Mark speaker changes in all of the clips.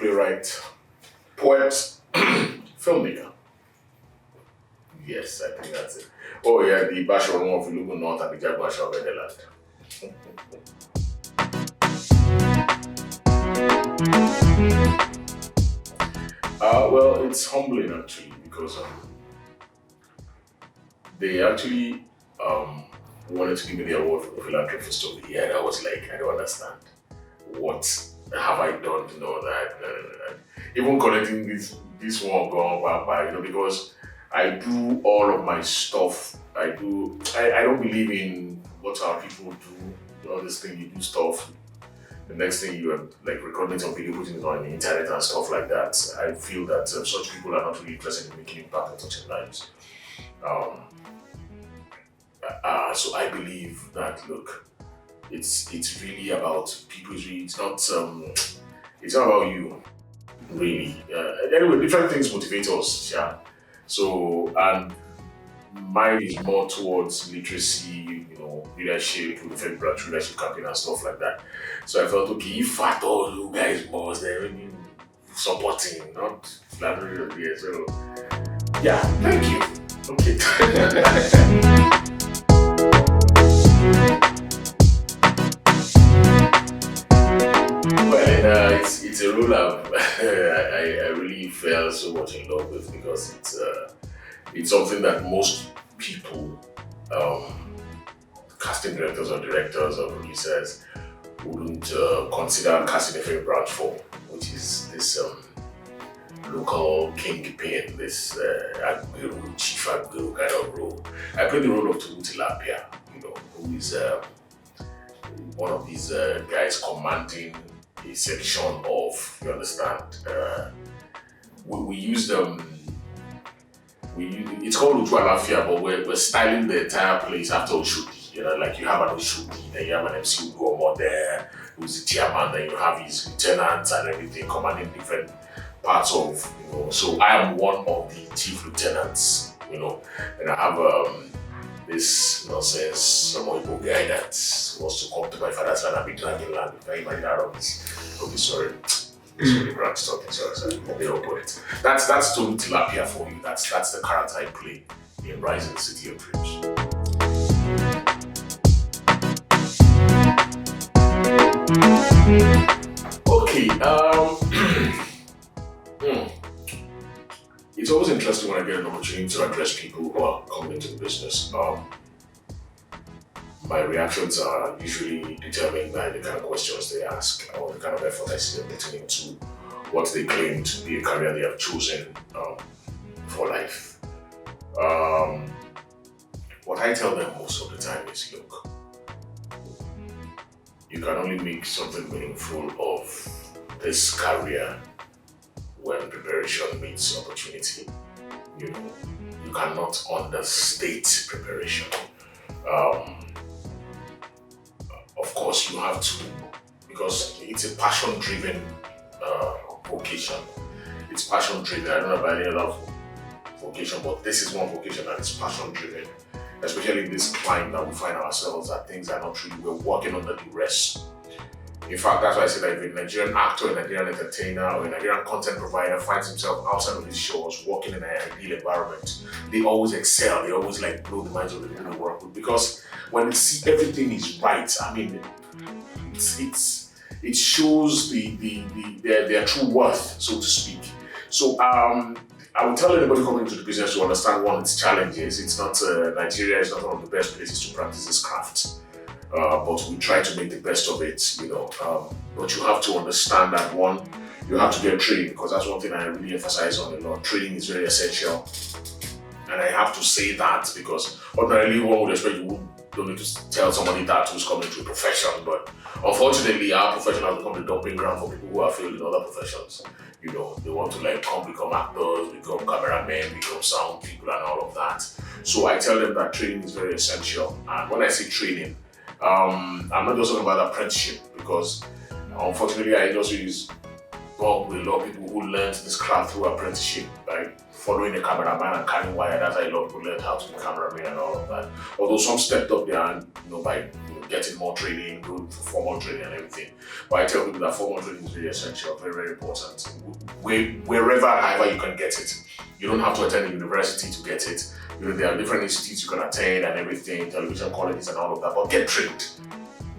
Speaker 1: playwright, poet, filmmaker. Yes, I think that's it. Oh yeah, the Bashar of Ilugu North and the Jaguar of Endeland. Well, it's humbling actually because they actually wanted to give me the award for the philanthropist of the year. And I was like, I don't understand. What have I done to know that? Even collecting this one gone by, because I do all of my stuff. I don't believe in what our people do. All this thing you do stuff. The next thing you are like recording some video, putting it on the internet and stuff like that. I feel that such people are not really interested in making impact and touching lives. So I believe that look, it's really about people. It's not about you, really. Anyway, different things motivate us, yeah. So and mine is more towards literacy, leadership, through the FEMI branch leadership campaign and stuff like that. So I felt okay, if at all you guys must, then supporting, not flattering here. So yeah, thank you. Okay. Well, it's a role I really fell so much in love with because it's something that most people, casting directors or producers, wouldn't consider casting a FEMI branch for, which is this local kingpin, this Agbero, chief Agbero kind of role. I played the role of Tulu Tilapia, who is one of these guys commanding a section of, you understand, we use it's called Utu Alafia, but we're styling the entire place after Oshodi. Like you have an Oshodi, then you have an MC Ugomo there, who's the chairman, then you have his lieutenants and everything commanding different parts of, So I am one of the chief lieutenants, and I have this nonsense, some Igbo guy that wants to come to my father's land and be dragging land. If I imagine that okay, sorry. Sorry, branch talking, sorry. They don't put it. That's Tolu Tilapia for you. That's the character I play in Rising City of Dreams. Okay, it's always interesting when I get an opportunity to address people who are coming into the business. My reactions are usually determined by the kind of questions they ask or the kind of effort I see them putting into what they claim to be a career they have chosen for life. What I tell them most of the time is, look, you can only make something meaningful of this career when preparation meets opportunity. You cannot understate preparation. Of course, you have to, because it's a passion-driven vocation. It's passion-driven. I don't know about any other vocation, but this is one vocation that is passion-driven. Especially in this climate that we find ourselves that things are not really, we're working under duress. In fact, that's why I say that if a Nigerian actor, a Nigerian entertainer, or a Nigerian content provider finds himself outside of his shows, working in an ideal environment, they always excel, they always blow the minds of the people they work with. Because when they see everything is right, I mean, it shows their true worth, so to speak. So I would tell anybody coming into the business to understand its challenges. It's not Nigeria is not one of the best places to practice this craft. But we try to make the best of it, But you have to understand that one, you have to get trained, because that's one thing I really emphasize on a lot. Training is very essential. And I have to say that because ordinarily one would expect you don't need to tell somebody that who's coming into a profession, but unfortunately our profession has become the dumping ground for people who are failed in other professions. They want to come become actors, become cameramen, become sound people and all of that. So I tell them that training is very essential. And when I say training, I'm not just talking about apprenticeship, because unfortunately our industry is involved with a lot of people who learned this craft through apprenticeship, right? following the cameraman and carrying wire. That's how a lot of people learned how to be cameraman and all of that. Although some stepped up there and by getting more training, going for formal training and everything. But I tell people that formal training is very essential, very, very important. Wherever, however you can get it. You don't have to attend a university to get it. There are different institutes you can attend and everything, television colleges and all of that, but get trained.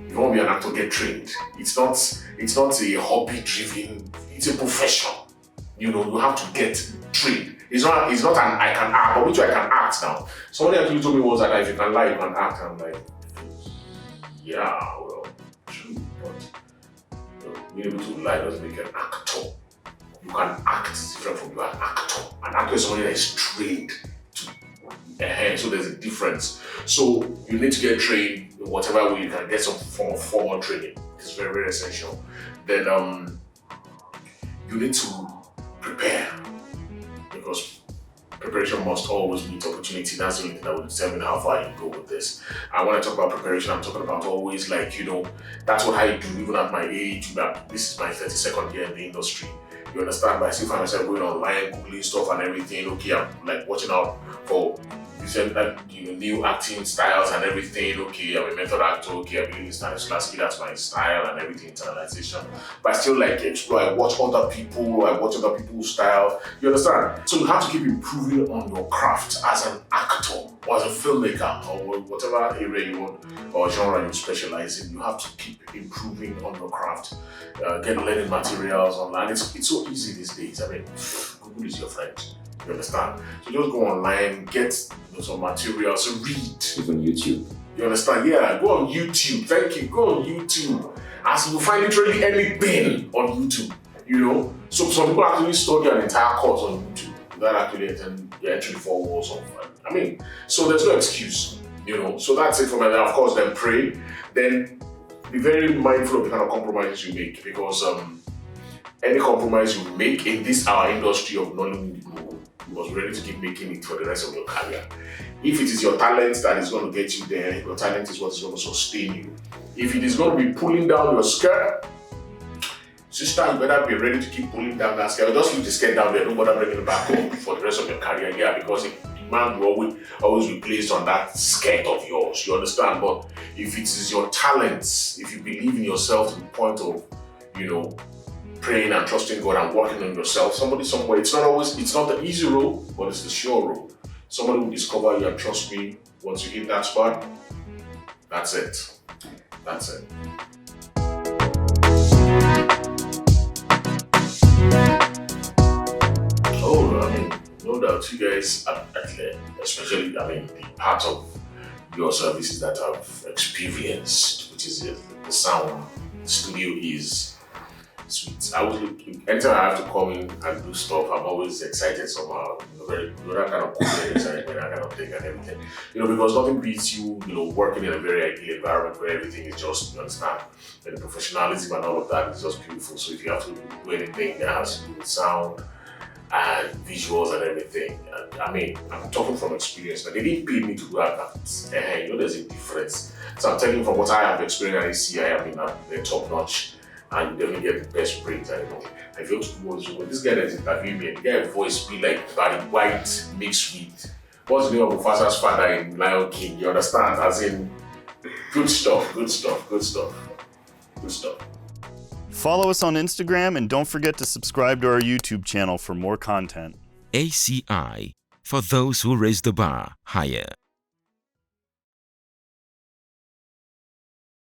Speaker 1: If you want to be an actor, get trained. It's not a hobby-driven, it's a profession. You have to get trained. It's not an I can act, but which I can act now. Somebody actually told me once that if you can lie, you can act. And I'm like, yeah, well, true, but being able to lie doesn't make you an actor. You can act different from you an actor. An actor is somebody that is trained to. So there's a difference. So you need to get trained in whatever way you can get some form of formal training. It's very, very essential. Then you need to prepare, because preparation must always meet opportunity. That's the only thing that will determine how far you go with this. And when I talk about preparation, I'm talking about always that's what I do even at my age. This is my 32nd year in the industry. You understand? But I still find myself going online, googling stuff and everything. Okay, I'm watching out for new acting styles and everything. Okay, I'm a method actor. Okay, I believe in Stanislavski, that's my style and everything, internalization. But I still explore. I watch other people. I watch other people's style. You understand? So you have to keep improving on your craft as an actor or as a filmmaker or whatever area you want or genre you specialize in. You have to keep improving on your craft. Get learning materials online. It's so easy these days. Google is your friend. You understand? So just go online, get some materials, read.
Speaker 2: Even YouTube.
Speaker 1: You understand? Yeah, go on YouTube. Thank you. Go on YouTube. As you will find literally anything on YouTube. So some people actually study an entire course on YouTube without actually entering 4 walls of. So there's no excuse. So that's it for me. Of course, then pray. Then be very mindful of the kind of compromises you make, because any compromise you make in our industry of Nollywood, you must be ready to keep making it for the rest of your career. If it is your talent that is going to get you there, your talent is what is going to sustain you. If it is going to be pulling down your skirt, sister, you better be ready to keep pulling down that skirt. Just leave the skirt down there, don't bother bringing it back home for the rest of your career. Yeah, because man will always be placed on that skirt of yours. You understand? But if it is your talents, if you believe in yourself to the point of, praying and trusting God and working on yourself, somebody somewhere, it's not the easy road, but it's the sure road. Somebody will discover you, and trust me, once you hit that spot, that's it. No doubt you guys, especially, the part of your services that I've experienced, which is the sound studio, is sweet. Anytime I have to come in and do stuff, I'm always excited somehow. That kind of excitement, that kind of thing and everything. Because nothing beats you, working in a very ideal environment where everything is just, you understand, and the professionalism and all of that is just beautiful. So if you have to do anything that has to do with sound and visuals and everything, I'm talking from experience. But they didn't pay me to do that. There's a difference. So I'm telling you from what I have experienced at ACI, they're top notch. And you definitely get the best brains. I feel to do also, but this guy that's interviewing me, the guy's voice be like Barry White mixed with what's the name of Mufasa's father in Lion King? You understand? As in, good stuff.
Speaker 3: Follow us on Instagram and don't forget to subscribe to our YouTube channel for more content.
Speaker 4: ACI, for those who raise the bar higher.